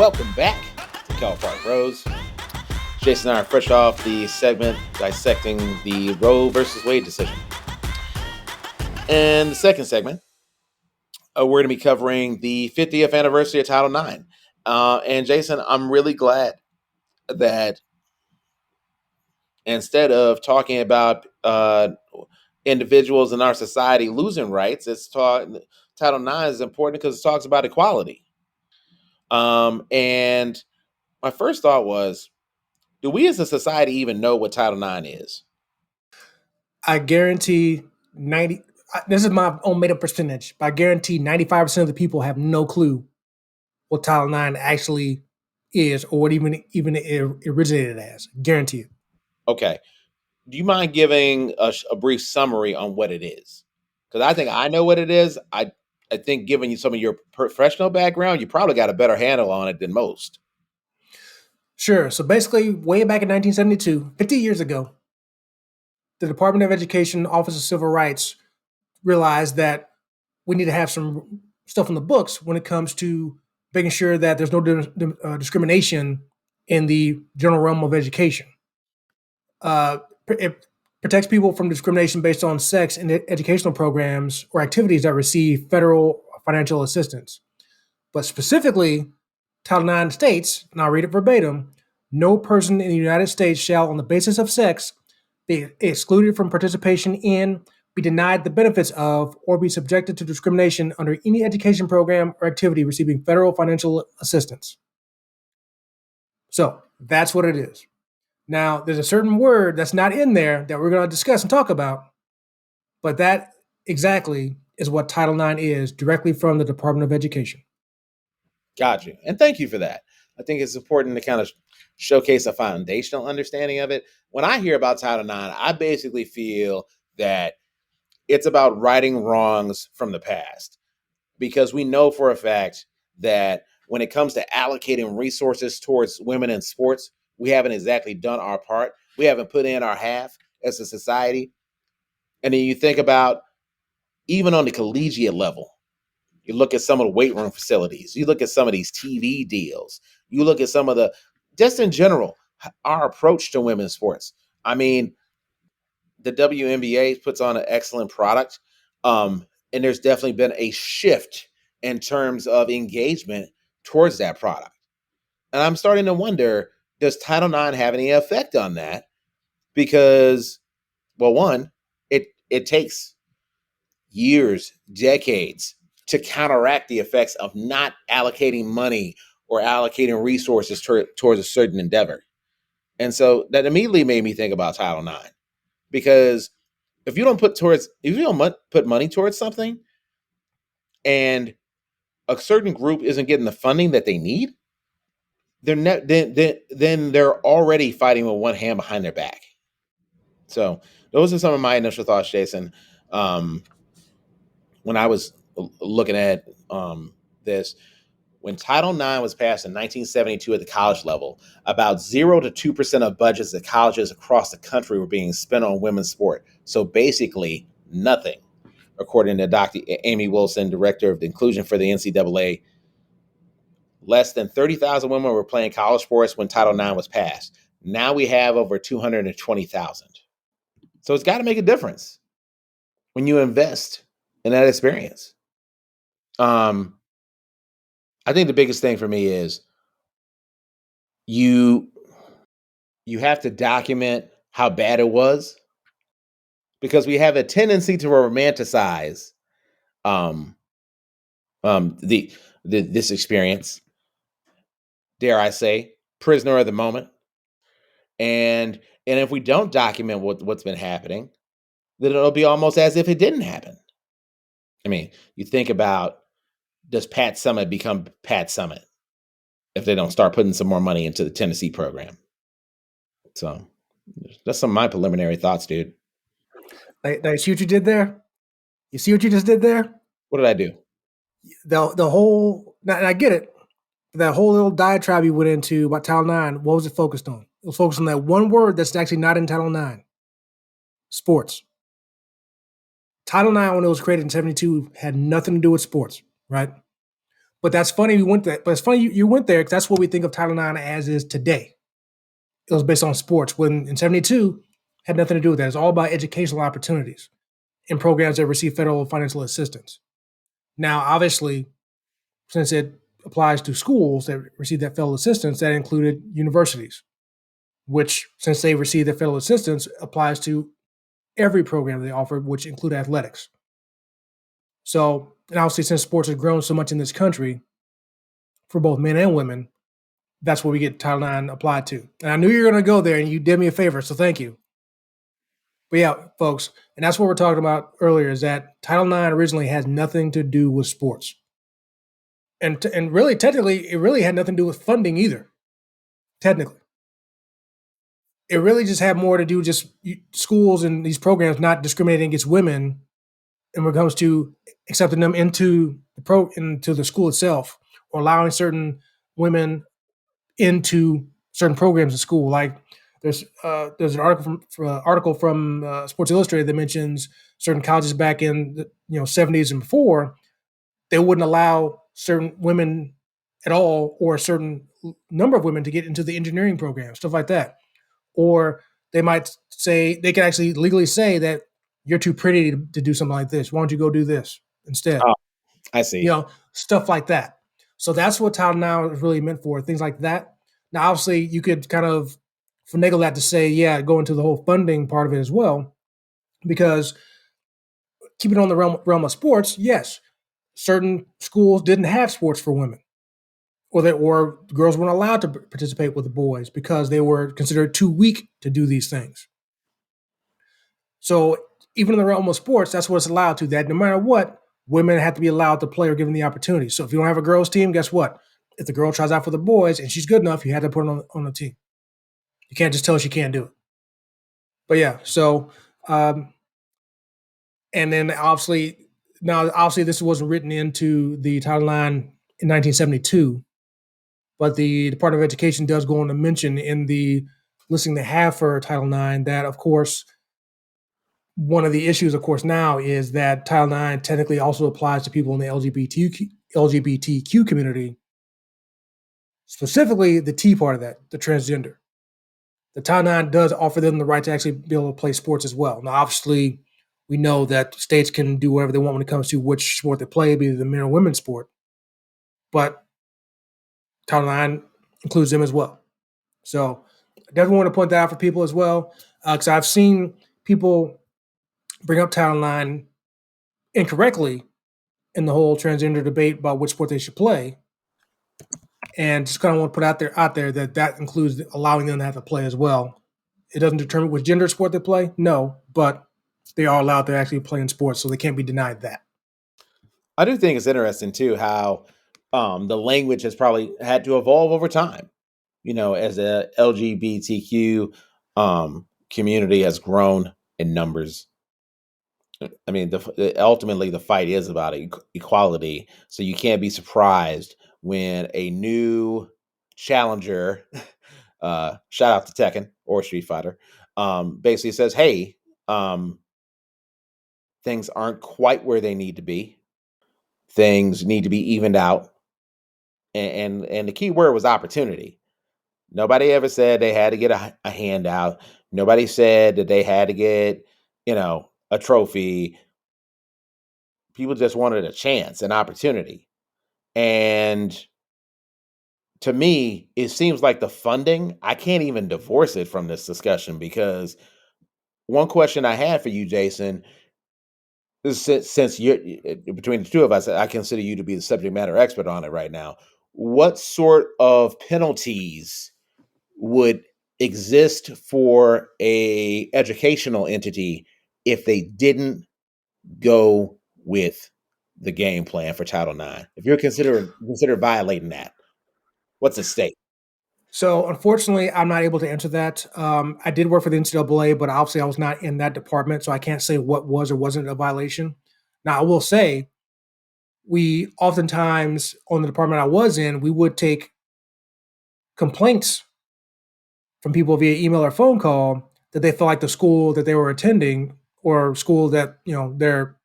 Welcome back to Cal Park Rose. Jason and I are fresh off the segment dissecting the Roe versus Wade decision. And the second segment, we're going to be covering the 50th anniversary of Title IX. And Jason, I'm really glad that instead of talking about individuals in our society losing rights, Title IX is important because it talks about equality. And my first thought was, do we as a society even know what Title IX is? I guarantee 90, this is my own made up percentage, but I guarantee 95% of the people have no clue what Title IX actually is or what even it originated as. Guarantee it. Okay. Do you mind giving a brief summary on what it is? Because I think I know what it is. I think given you some of your professional background, you probably got a better handle on it than most. Sure. So basically, way back in 1972, 50 years ago, the Department of Education, Office of Civil Rights realized that we need to have some stuff in the books when it comes to making sure that there's no discrimination in the general realm of education. It protects people from discrimination based on sex in educational programs or activities that receive federal financial assistance. But specifically, Title IX states, and I'll read it verbatim, no person in the United States shall, on the basis of sex, be excluded from participation in, be denied the benefits of, or be subjected to discrimination under any education program or activity receiving federal financial assistance. So that's what it is. Now, there's a certain word that's not in there that we're going to discuss and talk about, but that exactly is what Title IX is, directly from the Department of Education. Gotcha. And thank you for that. I think it's important to kind of showcase a foundational understanding of it. When I hear about Title IX, I basically feel that it's about righting wrongs from the past, because we know for a fact that when it comes to allocating resources towards women in sports, we haven't exactly done our part. We haven't put in our half as a society. And then you think about even on the collegiate level, you look at some of the weight room facilities, you look at some of these TV deals, you look at some of the, just in general, our approach to women's sports. I mean, the WNBA puts on an excellent product. And there's definitely been a shift in terms of engagement towards that product. And I'm starting to wonder, does Title IX have any effect on that? Because, well, one, it takes years, decades to counteract the effects of not allocating money or allocating resources towards a certain endeavor. And so that immediately made me think about Title IX, because if you don't put money towards something and a certain group isn't getting the funding that they need, then they're already fighting with one hand behind their back. So those are some of my initial thoughts, Jason. When I was looking at this, when Title IX was passed in 1972 at the college level, about 0 to 2% of budgets at colleges across the country were being spent on women's sport. So basically nothing, according to Dr. Amy Wilson, director of inclusion for the NCAA. Less than 30,000 women were playing college sports when Title IX was passed. Now we have over 220,000. So it's got to make a difference when you invest in that experience. I think the biggest thing for me is you have to document how bad it was, because we have a tendency to romanticize this experience, dare I say, prisoner of the moment. And if we don't document what's been happening, then it'll be almost as if it didn't happen. I mean, you think about, does Pat Summitt become Pat Summitt if they don't start putting some more money into the Tennessee program? So that's some of my preliminary thoughts, dude. You see what you did there? You see what you just did there? What did I do? The whole, and I get it, that whole little diatribe you went into about Title IX, what was it focused on? It was focused on that one word that's actually not in Title IX: sports. Title IX, when it was created in 72, had nothing to do with sports, right? But that's funny we went there. But it's funny you went there because that's what we think of Title IX as is today. It was based on sports. When in '72 had nothing to do with that. It's all about educational opportunities in programs that receive federal financial assistance. Now, obviously, since it applies to schools that receive that federal assistance, that included universities, which, since they receive the federal assistance, applies to every program they offer, which include athletics. So, and obviously, since sports has grown so much in this country for both men and women, that's what we get Title IX applied to. And I knew you were going to go there, and you did me a favor, so thank you. But yeah, folks, and that's what we're talking about earlier is that Title IX originally has nothing to do with sports. And really, technically, it really had nothing to do with funding either. Technically, it really just had more to do with just schools and these programs not discriminating against women, and when it comes to accepting them into the school itself, or allowing certain women into certain programs at school. Like there's an article from Sports Illustrated that mentions certain colleges back in the '70s and before, they wouldn't allow certain women at all, or a certain number of women to get into the engineering program, stuff like that. Or they might say, they can actually legally say that you're too pretty to do something like this. Why don't you go do this instead? Oh, I see. Stuff like that. So that's what Title IX is really meant for, things like that. Now, obviously, you could kind of finagle that to say, yeah, go into the whole funding part of it as well, because keeping on the realm of sports, yes, certain schools didn't have sports for women, or girls weren't allowed to participate with the boys because they were considered too weak to do these things. So even in the realm of sports, that's what it's allowed to. That no matter what, women have to be allowed to play or given the opportunity. So if you don't have a girls' team, guess what? If the girl tries out for the boys and she's good enough, you had to put her on the team. You can't just tell her she can't do it. But yeah, so and then obviously this wasn't written into the Title IX in 1972, but the Department of Education does go on to mention in the listing they have for Title IX that, of course, one of the issues, of course, now is that Title IX technically also applies to people in the LGBTQ community, specifically the T part of that, the transgender. The Title IX does offer them the right to actually be able to play sports as well. Now, obviously, we know that states can do whatever they want when it comes to which sport they play, be it the men or women's sport. But Title IX includes them as well. So I definitely want to point that out for people as well, because I've seen people bring up Title IX incorrectly in the whole transgender debate about which sport they should play, and just kind of want to put out there that includes allowing them to have to play as well. It doesn't determine which gender sport they play, no, but they are allowed to actually play in sports, so they can't be denied that. I do think it's interesting too how the language has probably had to evolve over time. As the LGBTQ community has grown in numbers. I mean, ultimately the fight is about equality. So you can't be surprised when a new challenger, shout out to Tekken or Street Fighter, basically says, "Hey, things aren't quite where they need to be. Things need to be evened out." And the key word was opportunity. Nobody ever said they had to get a handout. Nobody said that they had to get, a trophy. People just wanted a chance, an opportunity. And to me, it seems like the funding, I can't even divorce it from this discussion, because one question I had for you, Jason, is since you're between the two of us, I consider you to be the subject matter expert on it right now. What sort of penalties would exist for a educational entity if they didn't go with the game plan for Title IX? If you're consider violating that, what's the stake? So, unfortunately, I'm not able to answer that. I did work for the NCAA, but obviously I was not in that department, so I can't say what was or wasn't a violation. Now, I will say, we oftentimes, on the department I was in, we would take complaints from people via email or phone call that they felt like the school that they were attending, or school that their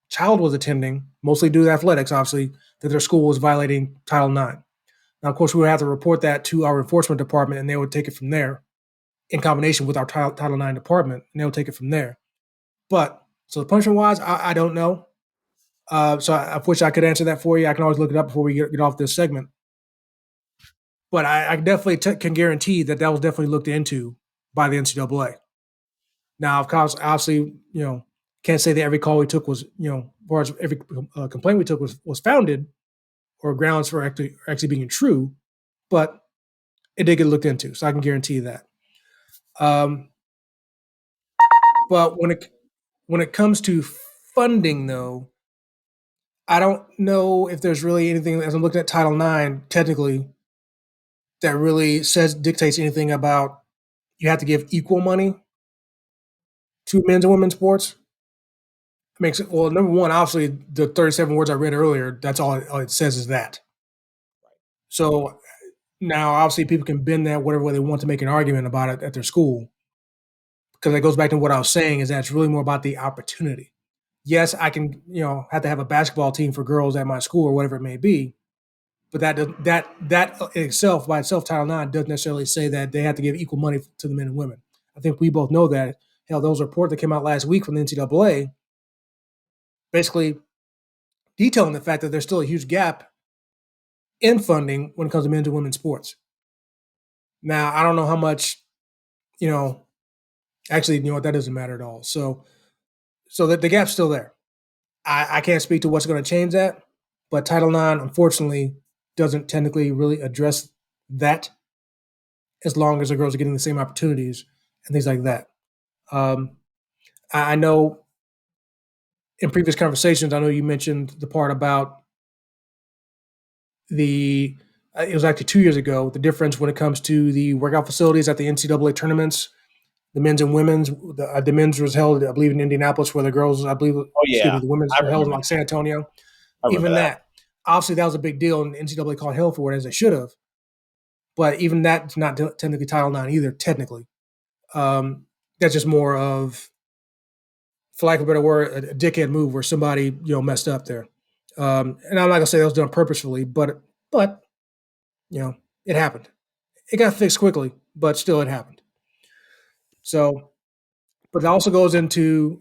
child was attending, mostly due to athletics, obviously, that their school was violating Title IX. Now, of course, we would have to report that to our enforcement department, and they would take it from there in combination with our Title IX department, and they would take it from there. But so the punishment-wise, I don't know. So I wish I could answer that for you. I can always look it up before we get off this segment. But I definitely can guarantee that was definitely looked into by the NCAA. Now, of course, obviously, can't say that every call we took was, as far as every complaint we took was founded or grounds for actually being true, but it did get looked into, so I can guarantee that. But when it comes to funding, though, I don't know if there's really anything, as I'm looking at Title IX, technically, that really dictates anything about you have to give equal money to men's and women's sports. Makes it, well, number one, obviously, the 37 words I read earlier, that's all it says is that. So now, obviously, people can bend that whatever way they want to make an argument about it at their school. Because that goes back to what I was saying, is that it's really more about the opportunity. Yes, I can, have to have a basketball team for girls at my school or whatever it may be. But that in itself, by itself, Title IX doesn't necessarily say that they have to give equal money to the men and women. I think we both know that. Hell, those reports that came out last week from the NCAA basically detailing the fact that there's still a huge gap in funding when it comes to men's and women's sports. Now, I don't know how much, actually, that doesn't matter at all. So that the gap's still there. I can't speak to what's going to change that, but Title IX, unfortunately, doesn't technically really address that as long as the girls are getting the same opportunities and things like that. I know in previous conversations, I know you mentioned the part about it was actually 2 years ago, the difference when it comes to the workout facilities at the NCAA tournaments, the men's and women's. The men's was held, I believe, in Indianapolis, where the girls, I believe, the women's were held in like San Antonio. Even that, obviously, that was a big deal, and the NCAA called hell for it, as they should have. But even that's not technically Title IX either, technically. That's just more of, for lack of a better word, a dickhead move where somebody, messed up there. And I'm not gonna say that was done purposefully, but it happened. It got fixed quickly, but still it happened. So, but it also goes into,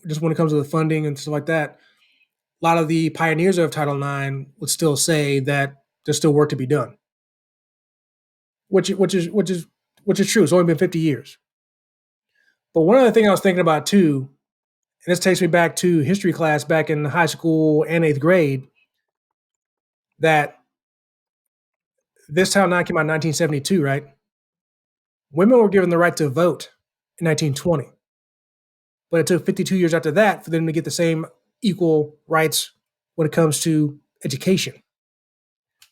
just when it comes to the funding and stuff like that, a lot of the pioneers of Title IX would still say that there's still work to be done, which is true. It's only been 50 years. But one other thing I was thinking about too, and this takes me back to history class back in high school and 8th grade, that this Title IX came out in 1972, right? Women were given the right to vote in 1920. But it took 52 years after that for them to get the same equal rights when it comes to education.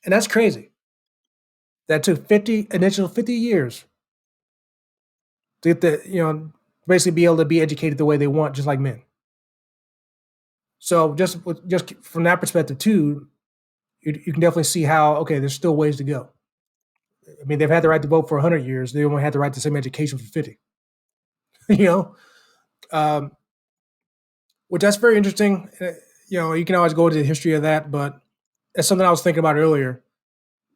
And that's crazy. That took 50 years to get basically be able to be educated the way they want, just like men. So just from that perspective too, you can definitely see how, okay, there's still ways to go. I mean, they've had the right to vote for 100 years. They only had the right to the same education for 50. Which that's very interesting. You can always go into the history of that, but it's something I was thinking about earlier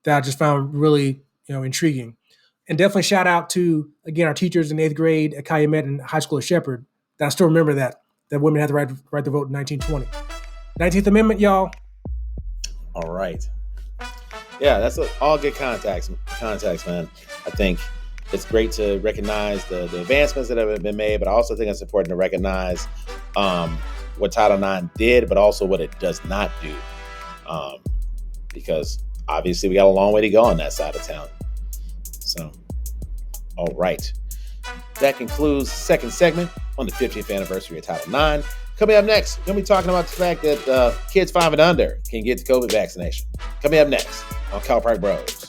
that I just found really, intriguing. And definitely shout out to, again, our teachers in 8th grade at Calumet and high school at Shepherd. That I still remember that women had the right to vote in 1920. 19th Amendment, y'all. All right. Yeah, that's all good context, man. I think it's great to recognize the advancements that have been made, but I also think it's important to recognize what Title IX did, but also what it does not do. Because obviously we got a long way to go on that side of town. So, all right. That concludes the second segment on the 50th anniversary of Title IX. Coming up next, we're going to be talking about the fact that kids 5 and under can get the COVID vaccination. Coming up next on Cal Park Bros.